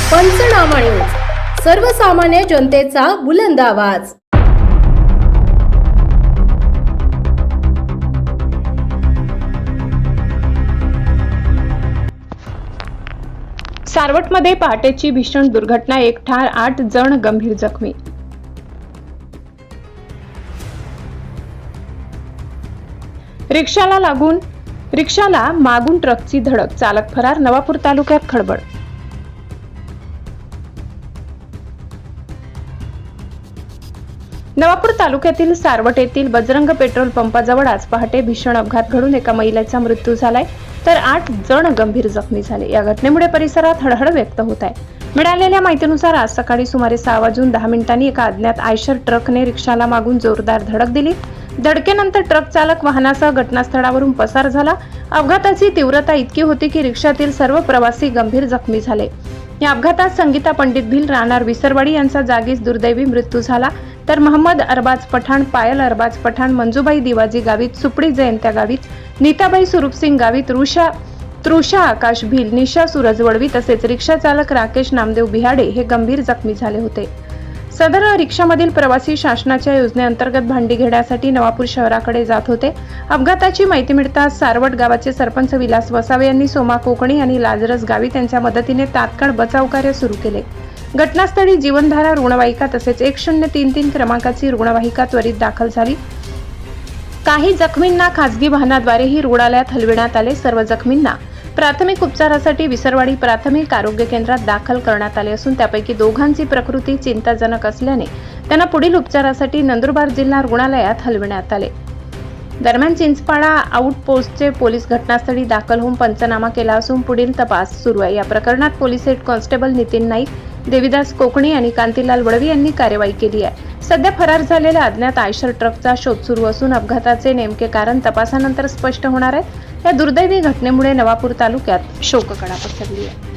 पंचनामा न्यूज, सर्वसामान्य जनतेचा बुलंद आवाज। सारवटमध्ये पहाटेची भीषण दुर्घटना, 1 ठार 8 जण गंभीर जखमी। रिक्षाला मागून ट्रकची धडक, चालक फरार, नवापूर तालुक्यात खळबळ। नवापूर तालुक्यातील सारवट येथील बजरंग पेट्रोल पंपाजवळ आज पहाटे भीषण अपघात घडून एका महिलेचा मृत्यू झालाय, तर 8 जण गंभीर जखमी झाले। या घटनेमुळे परिसरात हळहळ व्यक्त होत आहे। मिळालेल्या माहितीनुसार आज सकाळी सुमारे 6:10 एका अज्ञात आयशर ट्रकने रिक्षाला मागून जोरदार धडक दिली। धडकेनंतर ट्रक चालक वाहनासह घटनास्थळावरून पसार झाला। अपघाताची तीव्रता इतकी होती की रिक्षातील सर्व प्रवासी गंभीर जखमी झाले। या अपघातात संगीता पंडित भिल राहणार विसरवाडी यांचा जागीच दुर्दैवी मृत्यू झाला, तर मोहम्मद अरबाज पठाण, पायल अरबाज पठाण, मंजूबाई दिवाजी गावित, सुपडी जयंत्या गावित, नीताबाई सुरूपसिंग गावित, तृषा आकाश भिल, निशा सूरज वडवी तसेच रिक्षा चालक राकेश नामदेव बिहाडे हे गंभीर जखमी झाले होते। सदर रिक्षामधील प्रवासी शासनाच्या योजनेअंतर्गत भांडी घेण्यासाठी नवापूर शहराकडे जात होते। अपघाताची माहिती मिळताच सारवट गावाचे सरपंच विलास वसावे यांनी सोमा कोकणी आणि लाजरस गावित यांच्या मदतीने तात्काळ बचाव कार्य सुरू केले। घटनास्थळी जीवनधारा रुग्णवाहिका तसेच 1033 क्रमांकाची रुग्णवाहिका त्वरित दाखल झाली। काही जखमींना खासगी वाहनाद्वारेही रुग्णालयात हलविण्यात आले। सर्व जखमींना प्राथमिक उपचारासाठी विसरवाडी प्राथमिक आरोग्य केंद्रात दाखल करण्यात आले असून त्यापैकी दोघांची प्रकृती चिंताजनक असल्याने त्यांना पुढील उपचारासाठी नंदुरबार जिल्हा रुग्णालयात हलविण्यात आले। दरम्यान चिंचपाडा आउटपोस्टचे पोलीस घटनास्थळी दाखल होऊन पंचनामा केला असून पुढील तपास सुरू आहे। या प्रकरणात police head constable Nitin Naik, Devidas Konkani आणि कांतीलाल वडवी यांनी कार्यवाही केली आहे। सध्या फरार झालेल्या अज्ञात आयशर ट्रकचा शोध सुरू असून अपघाताचे नेमके कारण तपासानंतर स्पष्ट होणार आहे। या दुर्दैवी घटनेमुळे नवापूर तालुक्यात शोककळा पसरली आहे।